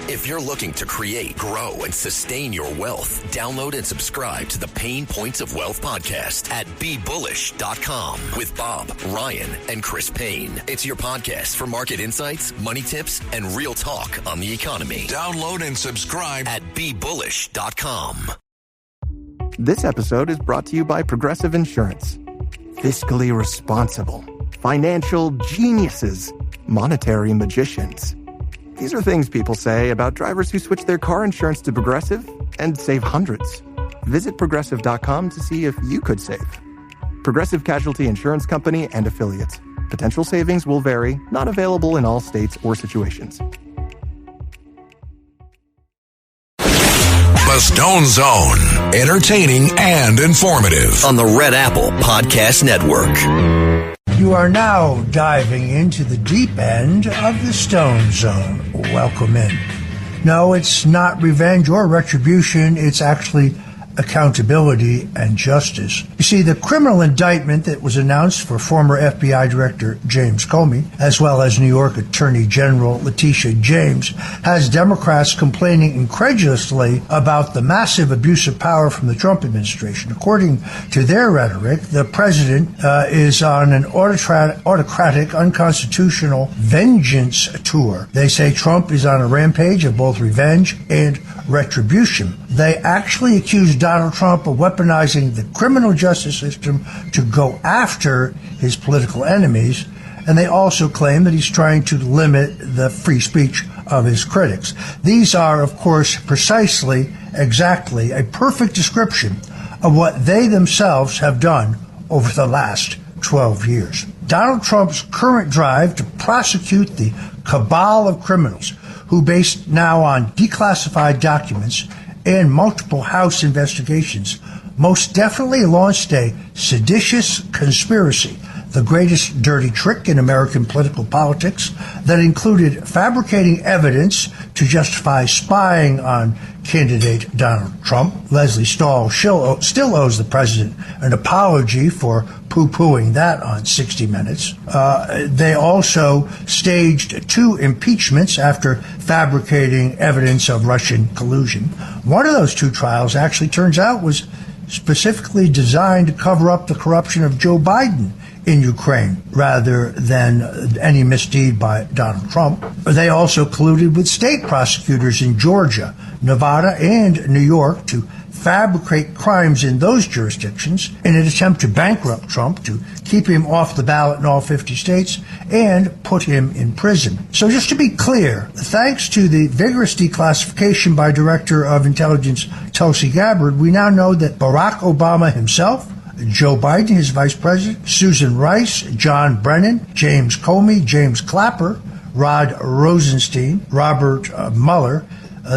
If you're looking to create, grow, and sustain your wealth, download and subscribe to the Pain Points of Wealth podcast at BeBullish.com with Bob, Ryan, and Chris Payne. It's your podcast for market insights, money tips, and real talk on the economy. Download and subscribe at BeBullish.com. This episode is brought to you by Progressive Insurance. Fiscally responsible, financial geniuses, monetary magicians. These are things people say about drivers who switch their car insurance to Progressive and save hundreds. Visit Progressive.com to see if you could save. Progressive Casualty Insurance Company and Affiliates. Potential savings will vary, not available in all states or situations. The Stone Zone. Entertaining and informative. On the Red Apple Podcast Network. You are now diving into the deep end of the Stone Zone. Welcome in. No, it's not revenge or retribution. It's actually accountability and justice. You see, the criminal indictment that was announced for former FBI Director James Comey, as well as New York Attorney General Letitia James, has Democrats complaining incredulously about the massive abuse of power from the Trump administration. According to their rhetoric, the president is on an autocratic, unconstitutional vengeance tour. They say Trump is on a rampage of both revenge and retribution. They actually accuse Donald Trump of weaponizing the criminal justice system to go after his political enemies, and they also claim that he's trying to limit the free speech of his critics. These are, of course, exactly a perfect description of what they themselves have done over the last 12 years. Donald Trump's current drive to prosecute the cabal of criminals who, based now on declassified documents and multiple House investigations, most definitely launched a seditious conspiracy, the greatest dirty trick in American political politics, that included fabricating evidence to justify spying on candidate Donald Trump. Leslie Stahl still owes the president an apology for poo-pooing that on 60 Minutes. They also staged 2 impeachments after fabricating evidence of Russian collusion. One of those 2 trials actually turns out was specifically designed to cover up the corruption of Joe Biden in Ukraine rather than any misdeed by Donald Trump. They also colluded with state prosecutors in Georgia, Nevada, and New York to fabricate crimes in those jurisdictions in an attempt to bankrupt Trump, to keep him off the ballot in all 50 states, and put him in prison. So just to be clear, thanks to the vigorous declassification by Director of Intelligence Tulsi Gabbard, we now know that Barack Obama himself, Joe Biden, his vice president, Susan Rice, John Brennan, James Comey, James Clapper, Rod Rosenstein, Robert Mueller,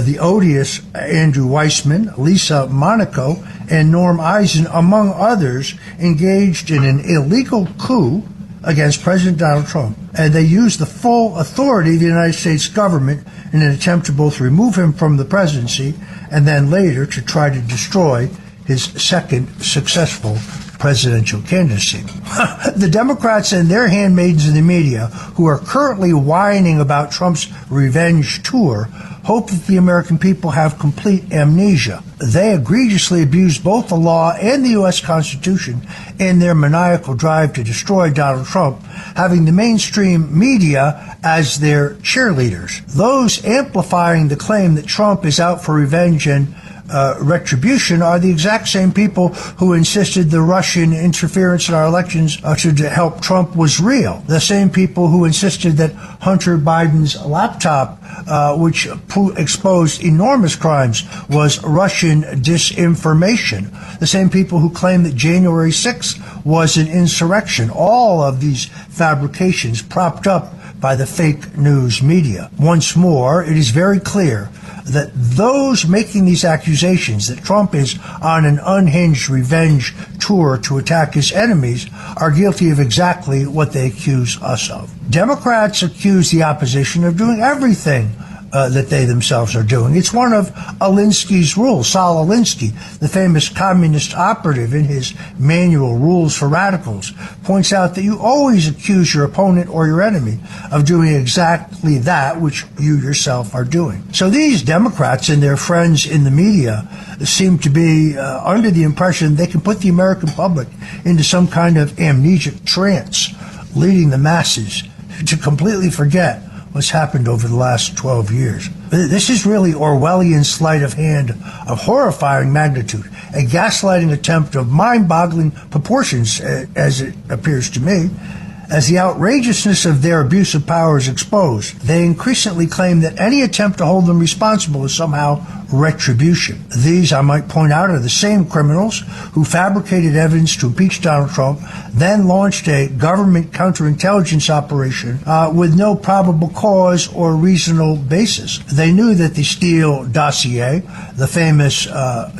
the odious Andrew Weissman, Lisa Monaco, and Norm Eisen, among others, engaged in an illegal coup against President Donald Trump. And they used the full authority of the United States government in an attempt to both remove him from the presidency and then later to try to destroy his second successful presidential candidacy. The Democrats and their handmaidens in the media, who are currently whining about Trump's revenge tour, hope that the American people have complete amnesia. They egregiously abused both the law and the U.S. Constitution in their maniacal drive to destroy Donald Trump, having the mainstream media as their cheerleaders. Those amplifying the claim that Trump is out for revenge and retribution are the exact same people who insisted the Russian interference in our elections to help Trump was real. The same people who insisted that Hunter Biden's laptop, which exposed enormous crimes, was Russian disinformation. The same people who claim that January 6th was an insurrection. All of these fabrications propped up by the fake news media. Once more, it is very clear that those making these accusations that Trump is on an unhinged revenge tour to attack his enemies are guilty of exactly what they accuse us of. Democrats accuse the opposition of doing everything that they themselves are doing. It's one of Alinsky's rules. Saul Alinsky, the famous communist operative, in his manual Rules for Radicals, points out that you always accuse your opponent or your enemy of doing exactly that which you yourself are doing. So these Democrats and their friends in the media seem to be under the impression they can put the American public into some kind of amnesic trance, leading the masses to completely forget what's happened over the last 12 years. This is really Orwellian sleight of hand of horrifying magnitude, a gaslighting attempt of mind-boggling proportions, as it appears to me. As the outrageousness of their abuse of power is exposed, they increasingly claim that any attempt to hold them responsible is somehow retribution. These, I might point out, are the same criminals who fabricated evidence to impeach Donald Trump, then launched a government counterintelligence operation with no probable cause or reasonable basis. They knew that the Steele dossier, the famous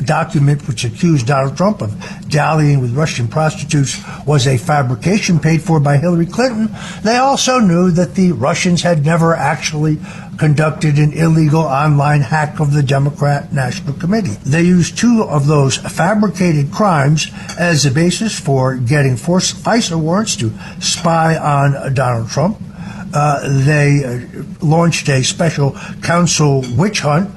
document which accused Donald Trump of dallying with Russian prostitutes, was a fabrication paid for by Hillary Clinton. They also knew that the Russians had never actually conducted an illegal online hack of the Democrat National Committee. They used two of those fabricated crimes as the basis for getting FISA warrants to spy on Donald Trump. They launched a special counsel witch hunt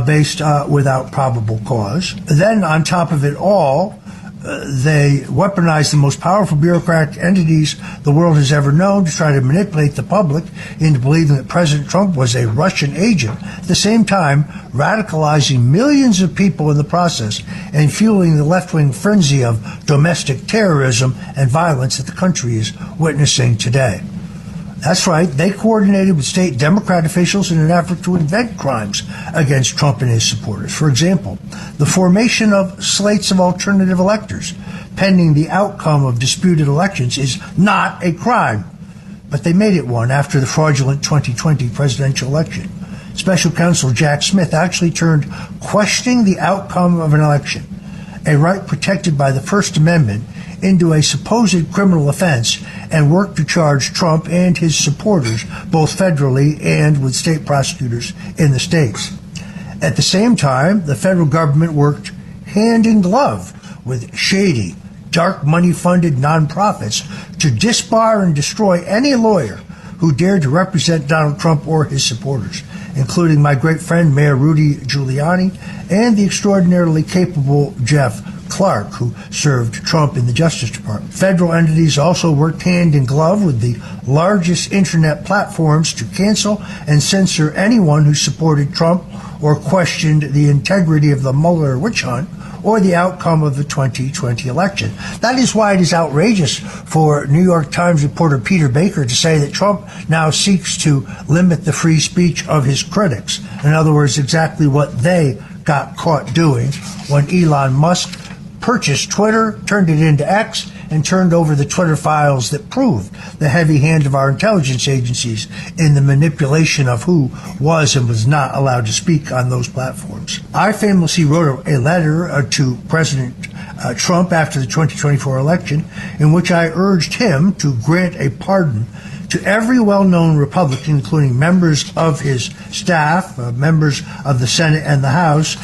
based without probable cause. Then, on top of it all, they weaponized the most powerful bureaucratic entities the world has ever known to try to manipulate the public into believing that President Trump was a Russian agent, at the same time radicalizing millions of people in the process and fueling the left-wing frenzy of domestic terrorism and violence that the country is witnessing today. That's right, they coordinated with state Democrat officials in an effort to invent crimes against Trump and his supporters. For example, the formation of slates of alternative electors pending the outcome of disputed elections is not a crime, but they made it one after the fraudulent 2020 presidential election. Special counsel Jack Smith actually turned questioning the outcome of an election, a right protected by the First Amendment, into a supposed criminal offense and worked to charge Trump and his supporters, both federally and with state prosecutors in the states. At the same time, the federal government worked hand in glove with shady, dark money-funded nonprofits to disbar and destroy any lawyer who dared to represent Donald Trump or his supporters, including my great friend Mayor Rudy Giuliani and the extraordinarily capable Jeff Clark, who served Trump in the Justice Department. Federal entities also worked hand in glove with the largest internet platforms to cancel and censor anyone who supported Trump or questioned the integrity of the Mueller witch hunt or the outcome of the 2020 election. That is why it is outrageous for New York Times reporter Peter Baker to say that Trump now seeks to limit the free speech of his critics. In other words, exactly what they got caught doing when Elon Musk purchased Twitter, turned it into X, and turned over the Twitter files that proved the heavy hand of our intelligence agencies in the manipulation of who was and was not allowed to speak on those platforms. I famously wrote a letter to President Trump after the 2024 election in which I urged him to grant a pardon to every well-known Republican, including members of his staff, members of the Senate and the House,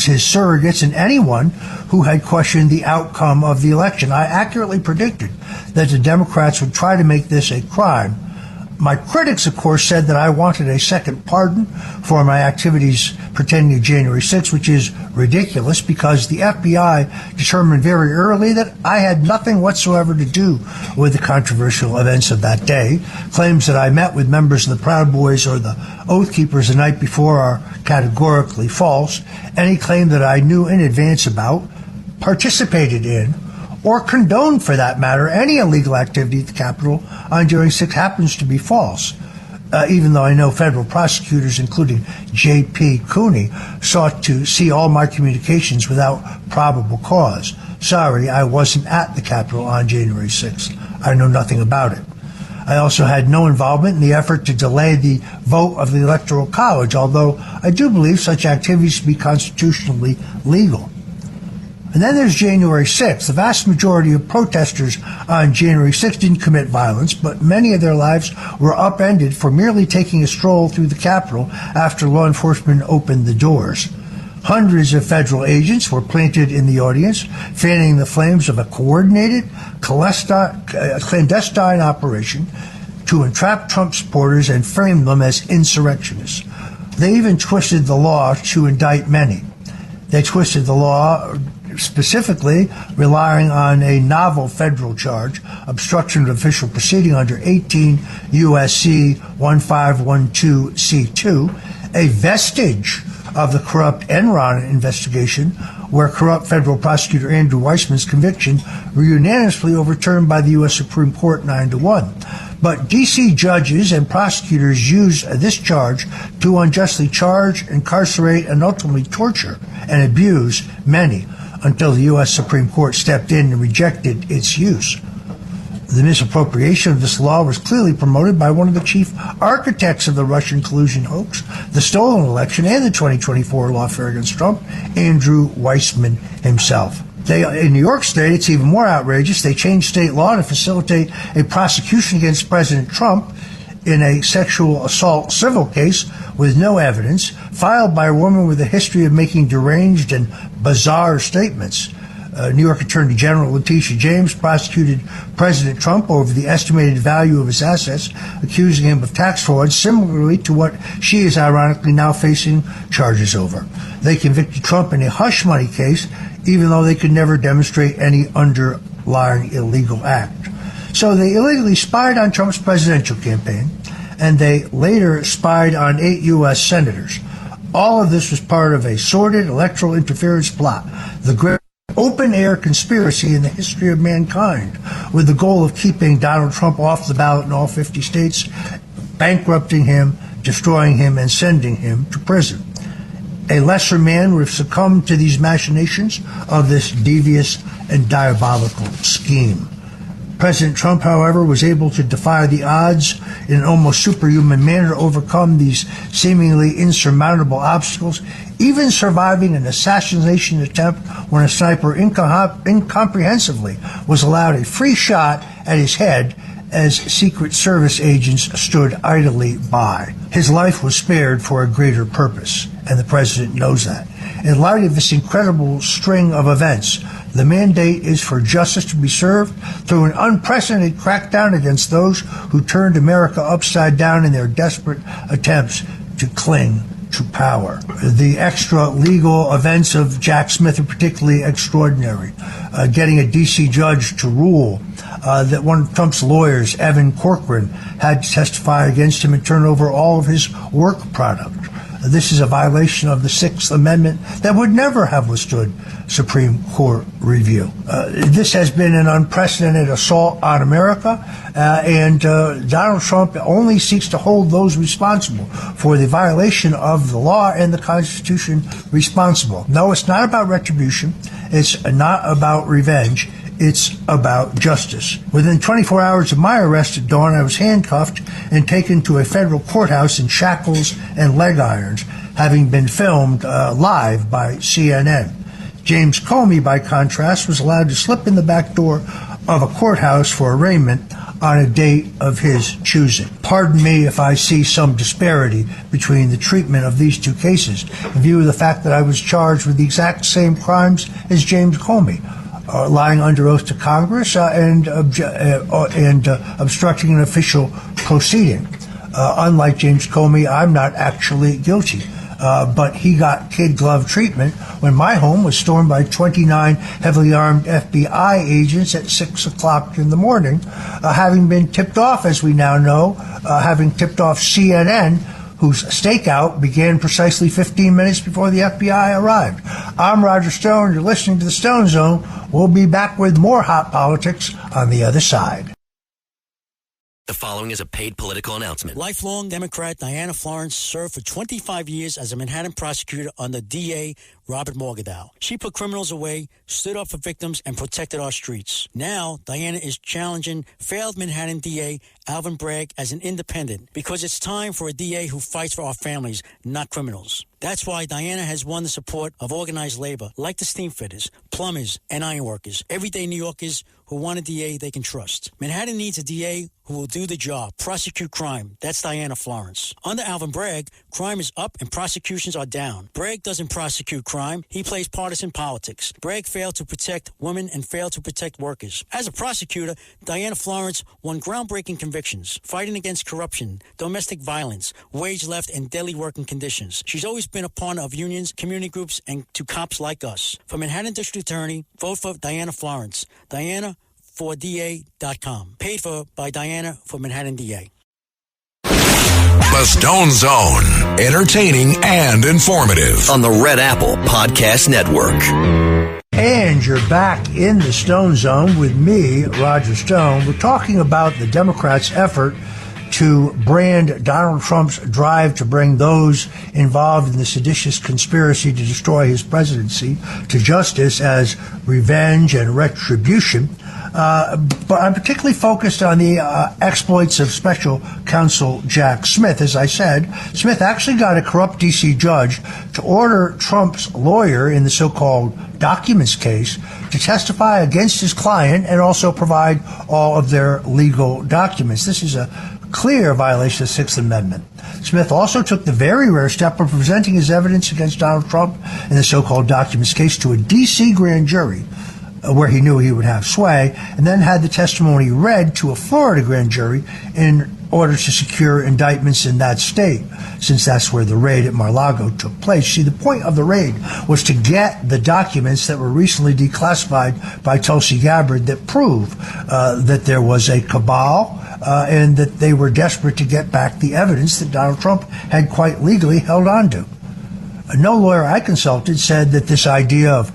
his surrogates, and anyone who had questioned the outcome of the election. I accurately predicted that the Democrats would try to make this a crime. My critics, of course, said that I wanted a second pardon for my activities pertaining to January 6th, which is ridiculous because the FBI determined very early that I had nothing whatsoever to do with the controversial events of that day. Claims that I met with members of the Proud Boys or the Oath Keepers the night before are categorically false. Any claim that I knew in advance about, participated in, or condoned, for that matter, any illegal activity at the Capitol on January 6th happens to be false, even though I know federal prosecutors, including J.P. Cooney, sought to see all my communications without probable cause. Sorry, I wasn't at the Capitol on January 6th. I know nothing about it. I also had no involvement in the effort to delay the vote of the Electoral College, although I do believe such activities to be constitutionally legal. And then there's January 6th. The vast majority of protesters on January 6th didn't commit violence, but many of their lives were upended for merely taking a stroll through the Capitol after law enforcement opened the doors. Hundreds of federal agents were planted in the audience, fanning the flames of a coordinated, clandestine operation to entrap Trump supporters and frame them as insurrectionists. They even twisted the law to indict many. They twisted the law specifically relying on a novel federal charge, obstruction of official proceeding under 18 U.S.C. 1512C2, a vestige of the corrupt Enron investigation, where corrupt federal prosecutor Andrew Weissman's conviction were unanimously overturned by the U.S. Supreme Court 9-1. But D.C. judges and prosecutors used this charge to unjustly charge, incarcerate, and ultimately torture and abuse many until the U.S. Supreme Court stepped in and rejected its use. The misappropriation of this law was clearly promoted by one of the chief architects of the Russian collusion hoax, the stolen election, and the 2024 lawfare against Trump, Andrew Weissman himself. In New York State, it's even more outrageous. They changed state law to facilitate a prosecution against President Trump in a sexual assault civil case with no evidence, filed by a woman with a history of making deranged and bizarre statements. New York Attorney General Letitia James prosecuted President Trump over the estimated value of his assets, accusing him of tax fraud, similarly to what she is ironically now facing charges over. They convicted Trump in a hush money case, even though they could never demonstrate any underlying illegal act. So they illegally spied on Trump's presidential campaign, and they later spied on 8 U.S. senators. All of this was part of a sordid electoral interference plot, the great open-air conspiracy in the history of mankind, with the goal of keeping Donald Trump off the ballot in all 50 states, bankrupting him, destroying him, and sending him to prison. A lesser man would have succumbed to these machinations of this devious and diabolical scheme. President Trump, however, was able to defy the odds in an almost superhuman manner to overcome these seemingly insurmountable obstacles, even surviving an assassination attempt when a sniper incomprehensibly was allowed a free shot at his head as Secret Service agents stood idly by. His life was spared for a greater purpose, and the president knows that. In light of this incredible string of events, the mandate is for justice to be served through an unprecedented crackdown against those who turned America upside down in their desperate attempts to cling to power. The extra legal events of Jack Smith are particularly extraordinary. Getting a D.C. judge to rule that one of Trump's lawyers, Evan Corcoran, had to testify against him and turn over all of his work product. This is a violation of the Sixth Amendment that would never have withstood Supreme Court review. This has been an unprecedented assault on America, and Donald Trump only seeks to hold those responsible for the violation of the law and the Constitution responsible. No, it's not about retribution. It's not about revenge. It's about justice. Within 24 hours of my arrest at dawn, I was handcuffed and taken to a federal courthouse in shackles and leg irons, having been filmed live by CNN. James Comey, by contrast, was allowed to slip in the back door of a courthouse for arraignment on a date of his choosing. Pardon me if I see some disparity between the treatment of these two cases, in view of the fact that I was charged with the exact same crimes as James Comey. Lying under oath to Congress and obstructing an official proceeding. Unlike James Comey, I'm not actually guilty. But he got kid glove treatment when my home was stormed by 29 heavily armed FBI agents at 6 o'clock in the morning, having been tipped off, as we now know, having tipped off CNN, whose stakeout began precisely 15 minutes before the FBI arrived. I'm Roger Stone. You're listening to the Stone Zone. We'll be back with more hot politics on the other side. The following is a paid political announcement. Lifelong Democrat Diana Florence served for 25 years as a Manhattan prosecutor under DA Robert Morgenthau. She put criminals away, stood up for victims, and protected our streets. Now, Diana is challenging failed Manhattan DA Alvin Bragg as an independent because it's time for a DA who fights for our families, not criminals. That's why Diana has won the support of organized labor, like the steam fitters, plumbers, and ironworkers, everyday New Yorkers who want a DA they can trust. Manhattan needs a DA who will do the job, prosecute crime. That's Diana Florence. Under Alvin Bragg, crime is up and prosecutions are down. Bragg doesn't prosecute crime. He plays partisan politics. Bragg failed to protect women and failed to protect workers. As a prosecutor, Diana Florence won groundbreaking convictions, fighting against corruption, domestic violence, wage theft, and deadly working conditions. She's always been a partner of unions, community groups, and to cops like us. For Manhattan District Attorney, vote for Diana Florence. Diana4DA.com. Paid for by Diana for Manhattan DA. The Stone Zone. Entertaining and informative. On the Red Apple Podcast Network. And you're back in the Stone Zone with me, Roger Stone. We're talking about the Democrats' effort to brand Donald Trump's drive to bring those involved in the seditious conspiracy to destroy his presidency to justice as revenge and retribution. But I'm particularly focused on the exploits of Special Counsel Jack Smith. As I said, Smith actually got a corrupt D.C. judge to order Trump's lawyer in the so-called documents case to testify against his client and also provide all of their legal documents. This is a clear violation of the Sixth Amendment. Smith also took the very rare step of presenting his evidence against Donald Trump in the so-called documents case to a D.C. grand jury, where he knew he would have sway, and then had the testimony read to a Florida grand jury in order to secure indictments in that state, since that's where the raid at Mar-a-Lago took place. See, the point of the raid was to get the documents that were recently declassified by Tulsi Gabbard that prove that there was a cabal and that they were desperate to get back the evidence that Donald Trump had quite legally held on to. No lawyer I consulted said that this idea of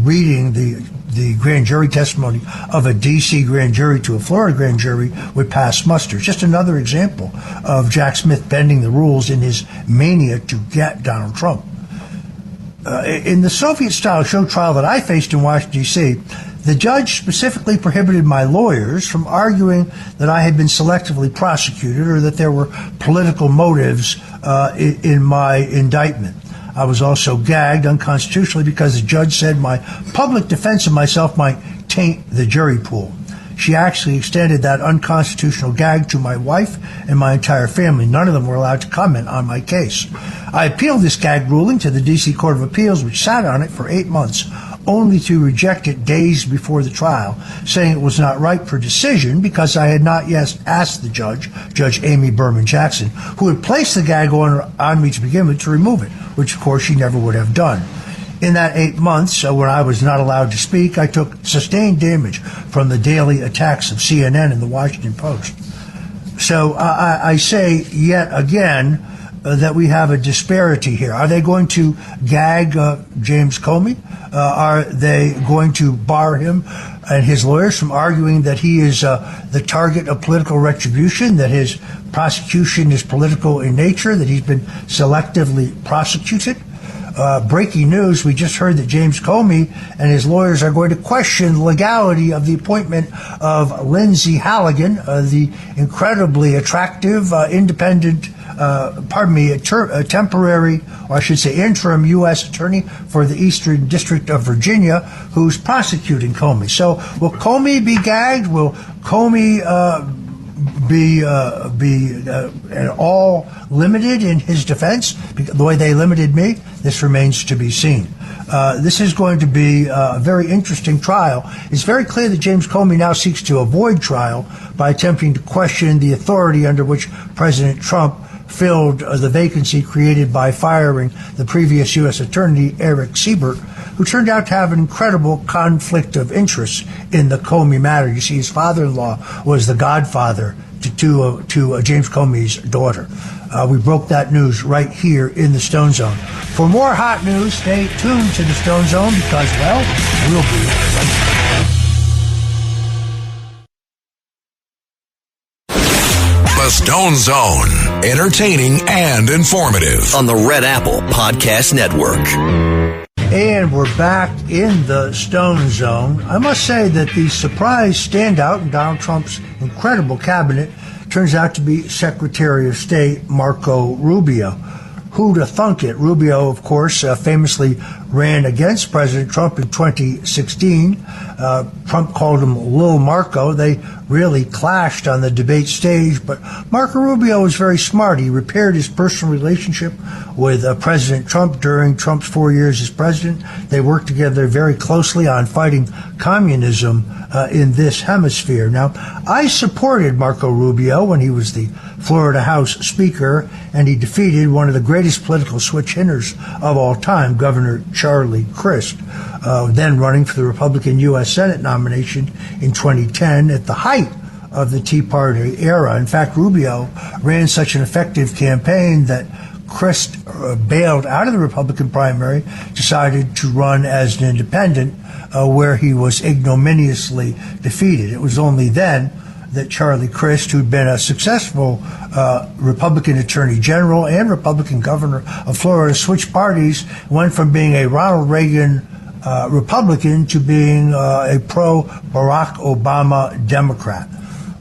reading the grand jury testimony of a D.C. grand jury to a Florida grand jury would pass muster. Just another example of Jack Smith bending the rules in his mania to get Donald Trump. In the Soviet-style show trial that I faced in Washington, D.C., the judge specifically prohibited my lawyers from arguing that I had been selectively prosecuted or that there were political motives in my indictment. I was also gagged unconstitutionally because the judge said my public defense of myself might taint the jury pool. She actually extended that unconstitutional gag to my wife and my entire family. None of them were allowed to comment on my case. I appealed this gag ruling to the D.C. Court of Appeals, which sat on it for 8 months, only to reject it days before the trial, saying it was not ripe for decision because I had not yet asked the judge, Judge Amy Berman Jackson, who had placed the gag order on me to begin with, to remove it, which of course she never would have done. In that 8 months, when I was not allowed to speak, I took sustained damage from the daily attacks of CNN and the Washington Post. So I say yet again that we have a disparity here. Are they going to gag James Comey? Are they going to bar him and his lawyers from arguing that he is the target of political retribution, that his prosecution is political in nature, that he's been selectively prosecuted? Breaking news, we just heard that James Comey and his lawyers are going to question the legality of the appointment of Lindsay Halligan, the incredibly attractive, independent, temporary, or I should say interim U.S. attorney for the Eastern District of Virginia, who's prosecuting Comey. So will Comey be gagged? Will Comey be all limited in his defense the way they limited me? This remains to be seen. This is going to be a very interesting trial. It's very clear that James Comey now seeks to avoid trial by attempting to question the authority under which President Trump filled the vacancy created by firing the previous U.S. Attorney, Eric Siebert, who turned out to have an incredible conflict of interest in the Comey matter. You see, his father-in-law was the godfather to James Comey's daughter. We broke that news right here in the Stone Zone. For more hot news, stay tuned to the Stone Zone because, well, we'll be right back. The Stone Zone. Entertaining and informative. On the Red Apple Podcast Network. And we're back in the Stone Zone. I must say that the surprise standout in Donald Trump's incredible cabinet turns out to be Secretary of State Marco Rubio, Who'd have thunk it? Rubio, of course, famously ran against President Trump in 2016. Trump called him Lil Marco. They really clashed on the debate stage, but Marco Rubio was very smart. He repaired his personal relationship with President Trump during Trump's 4 years as president. They worked together very closely on fighting communism in this hemisphere. Now, I supported Marco Rubio when he was the Florida House Speaker, and he defeated one of the greatest political switch hitters of all time, Governor Charlie Crist, then running for the Republican U.S. Senate nomination in 2010 at the height of the Tea Party era. In fact, Rubio ran such an effective campaign that Crist bailed out of the Republican primary, decided to run as an independent, where he was ignominiously defeated. It was only then that Charlie Crist, who'd been a successful Republican Attorney General and Republican Governor of Florida, switched parties, went from being a Ronald Reagan Republican to being a pro-Barack Obama Democrat.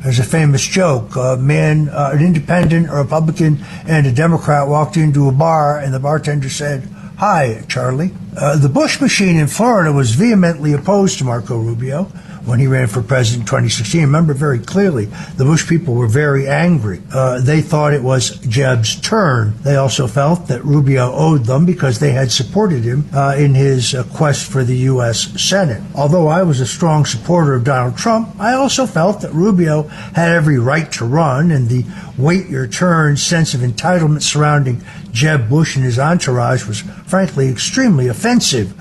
There's a famous joke. An independent, a Republican, and a Democrat walked into a bar, and the bartender said, "Hi, Charlie." The Bush machine in Florida was vehemently opposed to Marco Rubio when he ran for president in 2016. I remember very clearly, the Bush people were very angry. They thought it was Jeb's turn. They also felt that Rubio owed them because they had supported him in his quest for the U.S. Senate. Although I was a strong supporter of Donald Trump, I also felt that Rubio had every right to run, and the wait your turn sense of entitlement surrounding Jeb Bush and his entourage was frankly extremely offensive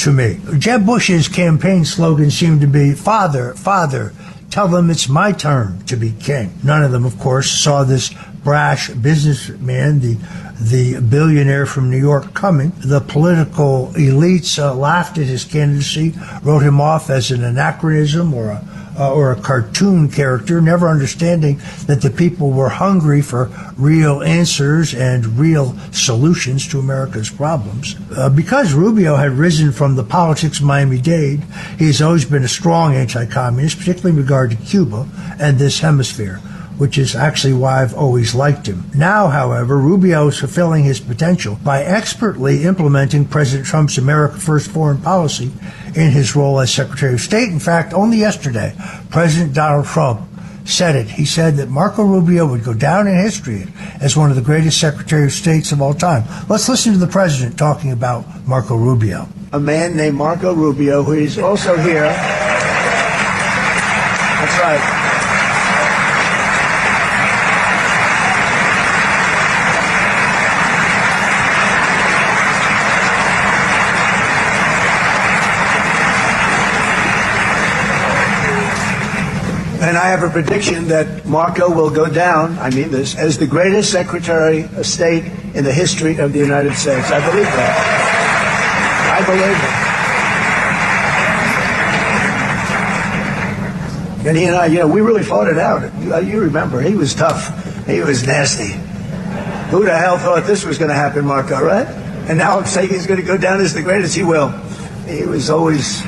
to me. Jeb Bush's campaign slogan seemed to be, "Father, Father, tell them it's my turn to be king." None of them, of course, saw this brash businessman, the billionaire from New York, coming. The political elites laughed at his candidacy, wrote him off as an anachronism or a cartoon character, never understanding that the people were hungry for real answers and real solutions to America's problems. Because Rubio had risen from the politics of Miami-Dade, he has always been a strong anti-communist, particularly in regard to Cuba and this hemisphere, which is actually why I've always liked him. Now, however, Rubio is fulfilling his potential by expertly implementing President Trump's America First foreign policy in his role as Secretary of State. In fact, only yesterday, President Donald Trump said it. He said that Marco Rubio would go down in history as one of the greatest Secretary of States of all time. Let's listen to the president talking about Marco Rubio. A man named Marco Rubio, who is also here. That's right. And I have a prediction that Marco will go down, I mean this, as the greatest Secretary of State in the history of the United States. I believe that. I believe it. And he and I, we really fought it out. You remember, he was tough. He was nasty. Who the hell thought this was going to happen, Marco, right? And now I'm saying he's going to go down as the greatest. He will. He was always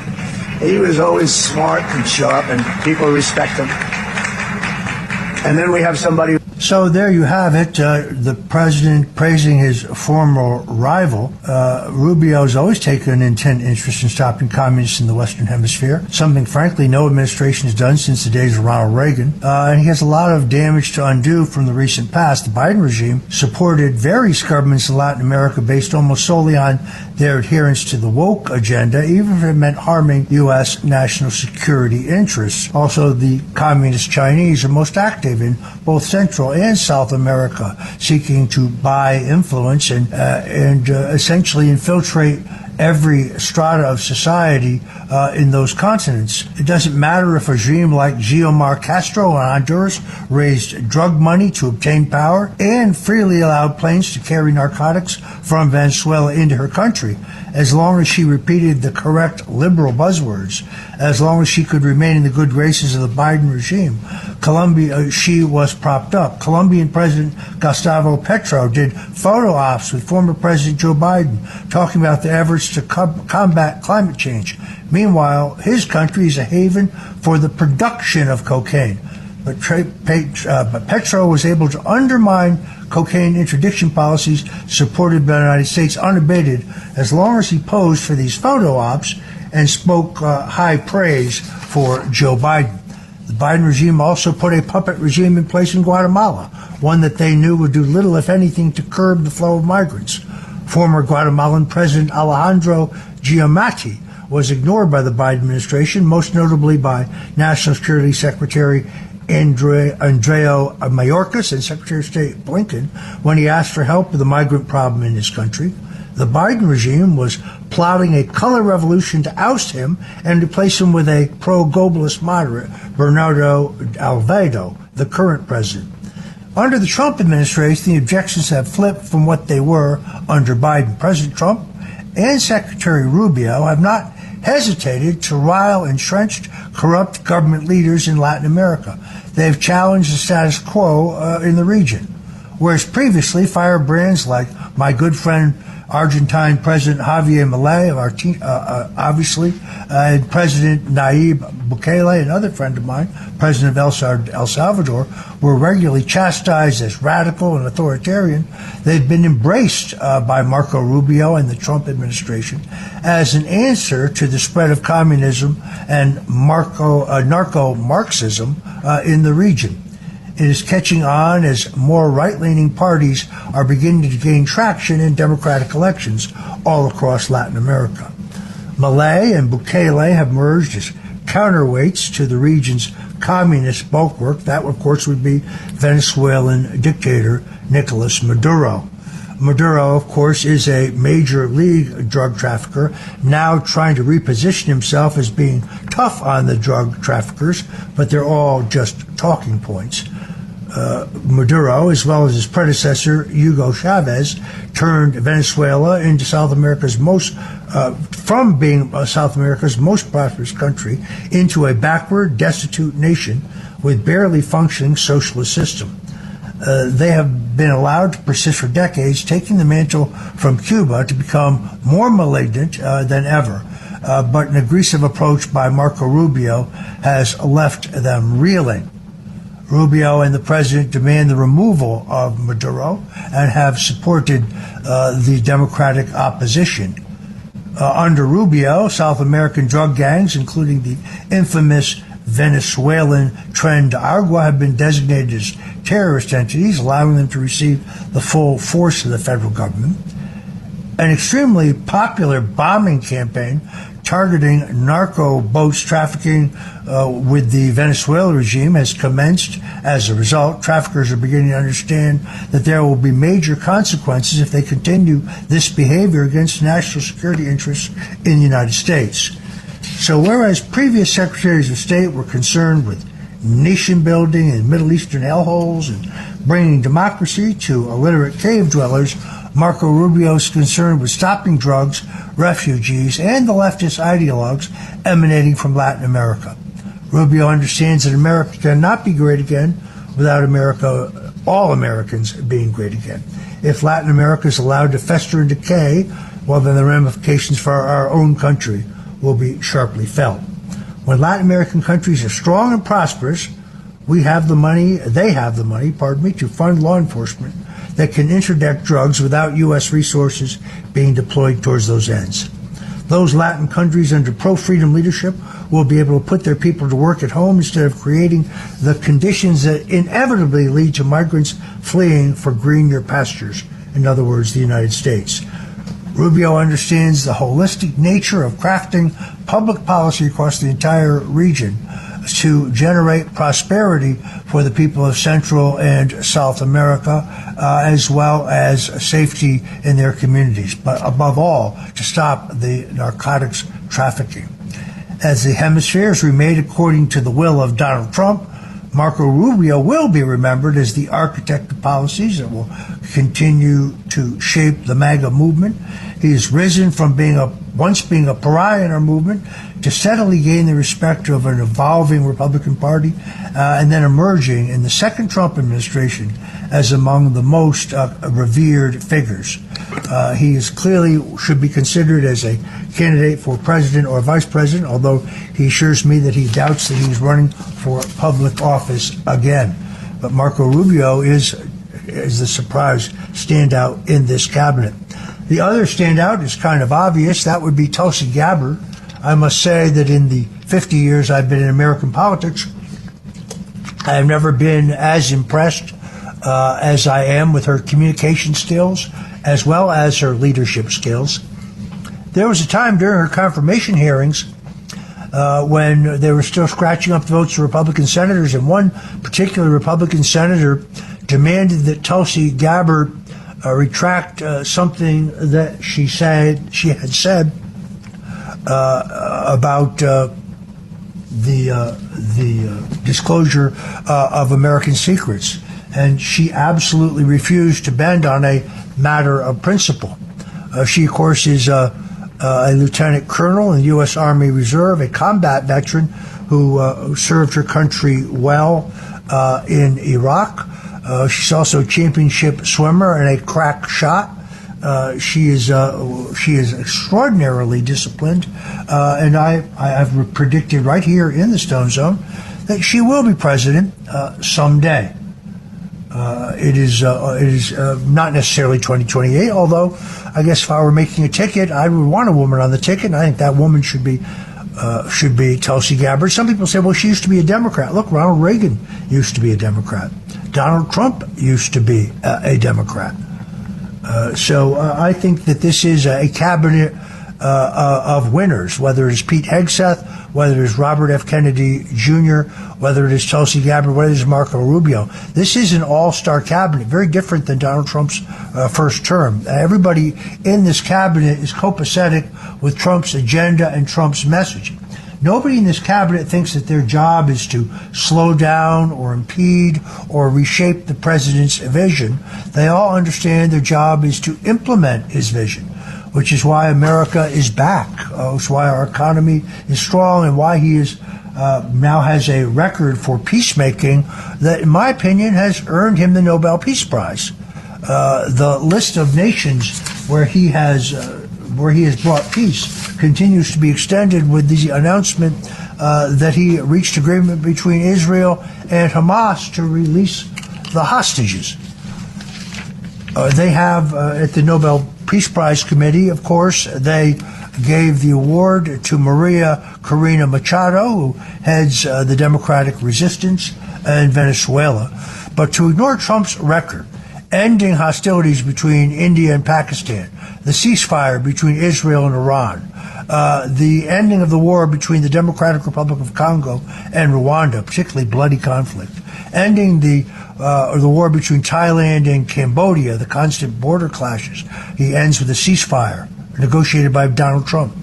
smart and sharp, and people respect him. And then we have somebody. So there you have it, the president praising his former rival. Rubio's always taken an intent interest in stopping communists in the Western Hemisphere, something, frankly, no administration has done since the days of Ronald Reagan. And he has a lot of damage to undo from the recent past. The Biden regime supported various governments in Latin America based almost solely on their adherence to the woke agenda, even if it meant harming U.S. national security interests. Also, the communist Chinese are most active in both Central and South America, seeking to buy influence and essentially infiltrate every strata of society in those continents. It doesn't matter if a regime like Xiomara Castro in Honduras raised drug money to obtain power and freely allowed planes to carry narcotics from Venezuela into her country. As long as she repeated the correct liberal buzzwords, as long as she could remain in the good graces of the Biden regime, she was propped up. Colombian President Gustavo Petro did photo ops with former President Joe Biden, talking about the efforts to combat climate change. Meanwhile, his country is a haven for the production of cocaine. But Petro was able to undermine cocaine interdiction policies supported by the United States unabated as long as he posed for these photo ops and spoke high praise for Joe Biden. The Biden regime also put a puppet regime in place in Guatemala, one that they knew would do little, if anything, to curb the flow of migrants. Former Guatemalan President Alejandro Giammattei was ignored by the Biden administration, most notably by National Security Secretary Andreu Mayorkas and Secretary of State Blinken when he asked for help with the migrant problem in his country. The Biden regime was plotting a color revolution to oust him and replace him with a pro-globalist moderate, Bernardo Alvaro, the current president. Under the Trump administration, the objections have flipped from what they were under Biden. President Trump and Secretary Rubio have not hesitated to rile entrenched, corrupt government leaders in Latin America. They've challenged the status quo in the region, whereas previously firebrands like my good friend Argentine President Javier Milei, obviously, and President Nayib Bukele, another friend of mine, President of El Salvador, were regularly chastised as radical and authoritarian. They've been embraced by Marco Rubio and the Trump administration as an answer to the spread of communism and narco-Marxism in the region. It is catching on as more right-leaning parties are beginning to gain traction in democratic elections all across Latin America. Milei and Bukele have merged as counterweights to the region's communist bulwark. That, of course, would be Venezuelan dictator Nicolas Maduro. Maduro, of course, is a major league drug trafficker, now trying to reposition himself as being tough on the drug traffickers, but they're all just talking points. Maduro, as well as his predecessor, Hugo Chavez, turned Venezuela into from being South America's most prosperous country into a backward, destitute nation with barely functioning socialist system. They have been allowed to persist for decades, taking the mantle from Cuba to become more malignant than ever. But an aggressive approach by Marco Rubio has left them reeling. Rubio and the president demand the removal of Maduro and have supported the Democratic opposition. Under Rubio, South American drug gangs, including the infamous Venezuelan Tren de Agua, have been designated as terrorist entities, allowing them to receive the full force of the federal government. An extremely popular bombing campaign targeting narco boats trafficking with the Venezuelan regime has commenced. As a result, traffickers are beginning to understand that there will be major consequences if they continue this behavior against national security interests in the United States. So whereas previous secretaries of state were concerned with nation building and Middle Eastern hellholes and bringing democracy to illiterate cave dwellers, Marco Rubio is concerned with stopping drugs, refugees, and the leftist ideologues emanating from Latin America. Rubio understands that America cannot be great again without all Americans being great again. If Latin America is allowed to fester and decay, well, then the ramifications for our own country will be sharply felt. When Latin American countries are strong and prosperous, they have the money, to fund law enforcement that can interdict drugs without U.S. resources being deployed towards those ends. Those Latin countries under pro-freedom leadership will be able to put their people to work at home instead of creating the conditions that inevitably lead to migrants fleeing for greener pastures, in other words, the United States. Rubio understands the holistic nature of crafting public policy across the entire region to generate prosperity for the people of Central and South America, as well as safety in their communities, but above all, to stop the narcotics trafficking. As the hemisphere is remade according to the will of Donald Trump, Marco Rubio will be remembered as the architect of policies that will continue to shape the MAGA movement. He has risen from once being a pariah in our movement to steadily gain the respect of an evolving Republican Party, and then emerging in the second Trump administration as among the most revered figures. He is clearly should be considered as a candidate for president or vice president, although he assures me that he doubts that he's running for public office again. But Marco Rubio is is the surprise standout in this cabinet. The other standout is kind of obvious. That would be Tulsi Gabbard. I must say that in the 50 years I've been in American politics, I have never been as impressed as I am with her communication skills as well as her leadership skills. There was a time during her confirmation hearings when they were still scratching up the votes of Republican senators, and one particular Republican senator demanded that Tulsi Gabbard retract something that she had said about the disclosure of American secrets, and she absolutely refused to bend on a matter of principle. She, of course, is a lieutenant colonel in the U.S. Army Reserve, a combat veteran who served her country well in Iraq. She's also a championship swimmer and a crack shot. She is extraordinarily disciplined, and I have predicted right here in the Stone Zone that she will be president someday. It is not necessarily 2028, although I guess if I were making a ticket, I would want a woman on the ticket, and I think that woman should be Tulsi Gabbard. Some people say, well, she used to be a Democrat. Look, Ronald Reagan used to be a Democrat. Donald Trump used to be a Democrat. So I think that this is a cabinet of winners, whether it is Pete Hegseth, whether it is Robert F. Kennedy Jr., whether it is Tulsi Gabbard, whether it is Marco Rubio. This is an all-star cabinet, very different than Donald Trump's first term. Everybody in this cabinet is copacetic with Trump's agenda and Trump's message. Nobody in this cabinet thinks that their job is to slow down or impede or reshape the president's vision. They all understand their job is to implement his vision, which is why America is back. It's why our economy is strong, and why he is now has a record for peacemaking that, in my opinion, has earned him the Nobel Peace Prize. The list of nations where he has brought peace continues to be extended with the announcement that he reached agreement between Israel and Hamas to release the hostages. They have, at the Nobel Peace Prize Committee, of course, they gave the award to Maria Corina Machado, who heads the Democratic Resistance in Venezuela. But to ignore Trump's record, ending hostilities between India and Pakistan, the ceasefire between Israel and Iran, the ending of the war between the Democratic Republic of Congo and Rwanda, particularly bloody conflict, ending the war between Thailand and Cambodia, the constant border clashes. He ends with a ceasefire negotiated by Donald Trump,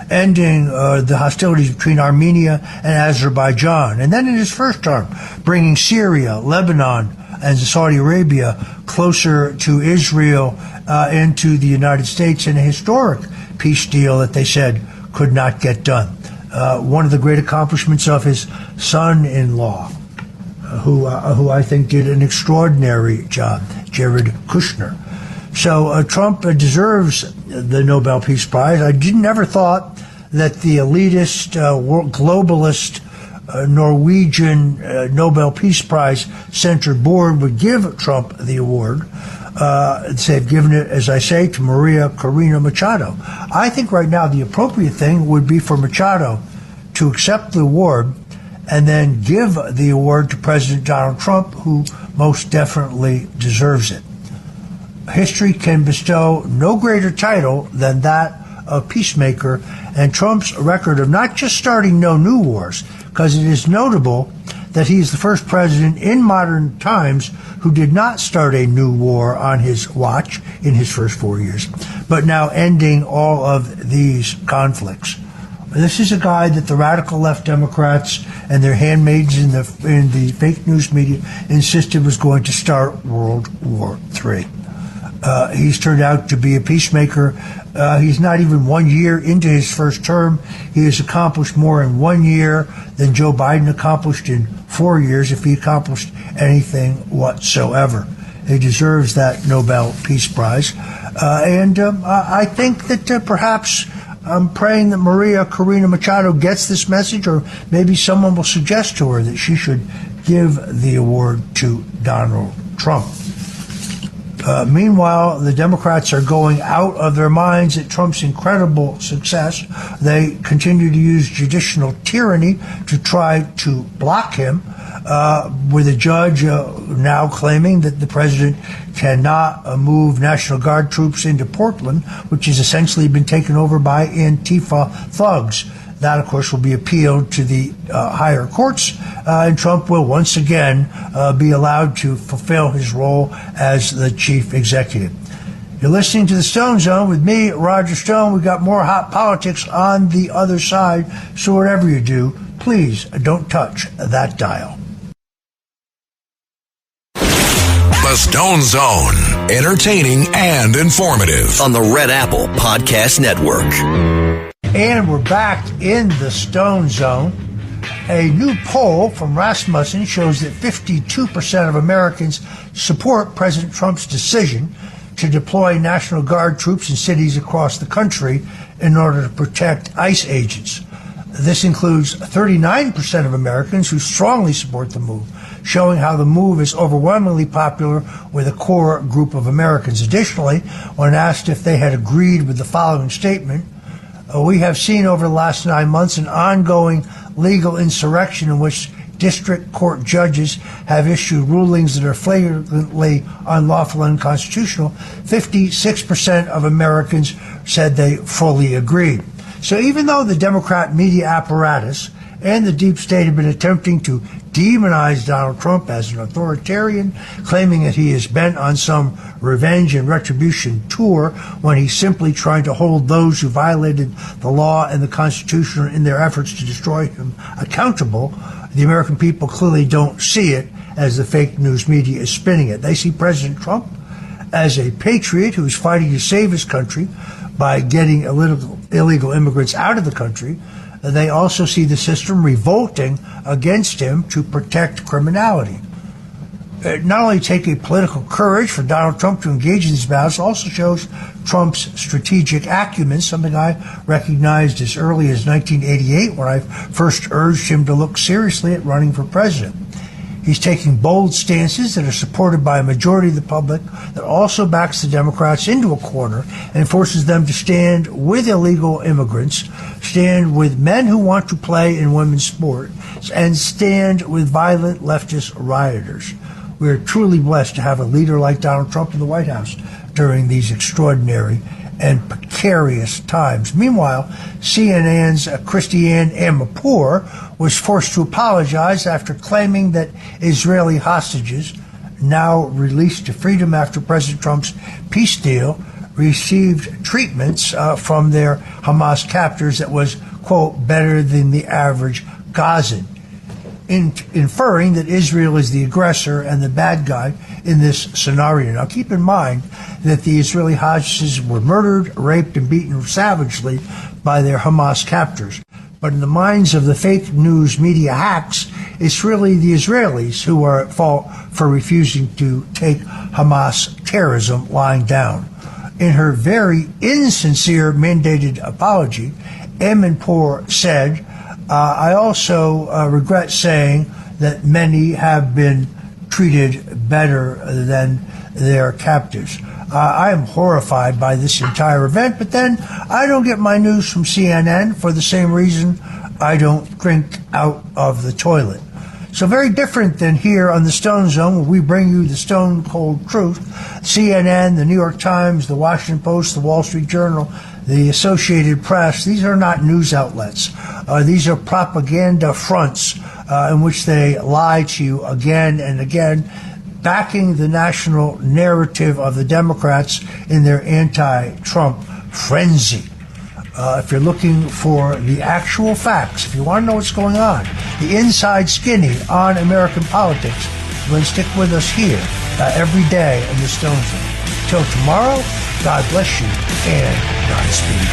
ending the hostilities between Armenia and Azerbaijan, and then in his first term, bringing Syria, Lebanon, and Saudi Arabia closer to Israel and to the United States in a historic peace deal that they said could not get done. One of the great accomplishments of his son-in-law, who I think did an extraordinary job, Jared Kushner. So Trump deserves the Nobel Peace Prize. I never thought that the elitist, globalist, Norwegian Nobel Peace Prize centered board would give Trump the award. They've given it, as I say, to Maria Corina Machado. I think right now the appropriate thing would be for Machado to accept the award and then give the award to President Donald Trump, who most definitely deserves it. History can bestow no greater title than that of peacemaker, and Trump's record of not just starting no new wars, because it is notable that he is the first president in modern times who did not start a new war on his watch in his first 4 years, but now ending all of these conflicts. This is a guy that the radical left Democrats and their handmaids in the fake news media insisted was going to start World War III. He's turned out to be a peacemaker. He's not even 1 year into his first term. He has accomplished more in 1 year than Joe Biden accomplished in 4 years, if he accomplished anything whatsoever. He deserves that Nobel Peace Prize. And I think that perhaps I'm praying that Maria Corina Machado gets this message, or maybe someone will suggest to her that she should give the award to Donald Trump. Meanwhile, the Democrats are going out of their minds at Trump's incredible success. They continue to use judicial tyranny to try to block him, with a judge now claiming that the president cannot move National Guard troops into Portland, which has essentially been taken over by Antifa thugs. That, of course, will be appealed to the higher courts, and Trump will once again be allowed to fulfill his role as the chief executive. You're listening to the Stone Zone with me, Roger Stone. We've got more hot politics on the other side, so whatever you do, please don't touch that dial. The Stone Zone, entertaining and informative. On the Red Apple Podcast Network. And we're back in the Stone Zone. A new poll from Rasmussen shows that 52% of Americans support President Trump's decision to deploy National Guard troops in cities across the country in order to protect ICE agents. This includes 39% of Americans who strongly support the move, showing how the move is overwhelmingly popular with a core group of Americans. Additionally, when asked if they had agreed with the following statement, we have seen over the last 9 months an ongoing legal insurrection in which district court judges have issued rulings that are flagrantly unlawful and unconstitutional. 56% of Americans said they fully agreed. So even though the Democrat media apparatus and the deep state have been attempting to demonize Donald Trump as an authoritarian, claiming that he is bent on some revenge and retribution tour when he's simply trying to hold those who violated the law and the Constitution in their efforts to destroy him accountable, the American people clearly don't see it as the fake news media is spinning it. They see President Trump as a patriot who's fighting to save his country by getting illegal immigrants out of the country. They also see the system revolting against him to protect criminality. It not only takes a political courage for Donald Trump to engage in these battles, it also shows Trump's strategic acumen, something I recognized as early as 1988 when I first urged him to look seriously at running for president. He's taking bold stances that are supported by a majority of the public that also backs the Democrats into a corner and forces them to stand with illegal immigrants, stand with men who want to play in women's sport, and stand with violent leftist rioters. We are truly blessed to have a leader like Donald Trump in the White House during these extraordinary and precarious times. Meanwhile, CNN's Christiane Amanpour was forced to apologize after claiming that Israeli hostages, now released to freedom after President Trump's peace deal, received treatments from their Hamas captors that was, quote, better than the average Gazan, inferring that Israel is the aggressor and the bad guy in this scenario. Now, keep in mind that the Israeli hostages were murdered, raped, and beaten savagely by their Hamas captors. But in the minds of the fake news media hacks, it's really the Israelis who are at fault for refusing to take Hamas terrorism lying down. In her very insincere mandated apology, Amanpour said, I also regret saying that many have been treated better than their captors. I am horrified by this entire event, but then I don't get my news from CNN for the same reason I don't drink out of the toilet. So very different than here on the Stone Zone, where we bring you the stone cold truth. CNN, the New York Times, the Washington Post, the Wall Street Journal, the Associated Press, these are not news outlets. These are propaganda fronts in which they lie to you again and again, backing the national narrative of the Democrats in their anti-Trump frenzy. If you're looking for the actual facts, if you want to know what's going on, the inside skinny on American politics, then stick with us here every day in the Stone Zone. Till tomorrow, God bless you and Godspeed.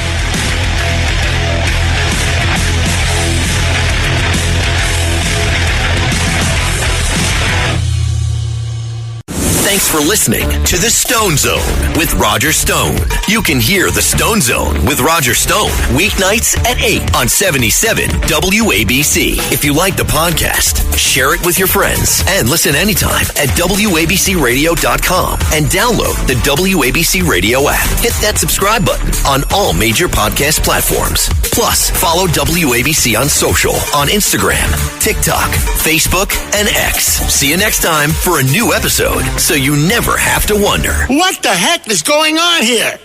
Thanks for listening to The Stone Zone with Roger Stone. You can hear The Stone Zone with Roger Stone weeknights at 8 on 77 WABC. If you like the podcast, share it with your friends and listen anytime at WABCRadio.com and download the WABC Radio app. Hit that subscribe button on all major podcast platforms. Plus, follow WABC on social on Instagram, TikTok, Facebook, and X. See you next time for a new episode so you never have to wonder. What the heck is going on here?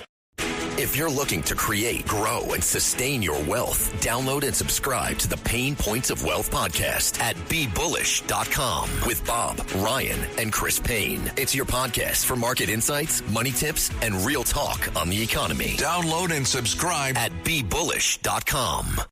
If you're looking to create, grow, and sustain your wealth, download and subscribe to the Pain Points of Wealth podcast at BeBullish.com with Bob, Ryan, and Chris Payne. It's your podcast for market insights, money tips, and real talk on the economy. Download and subscribe at BeBullish.com.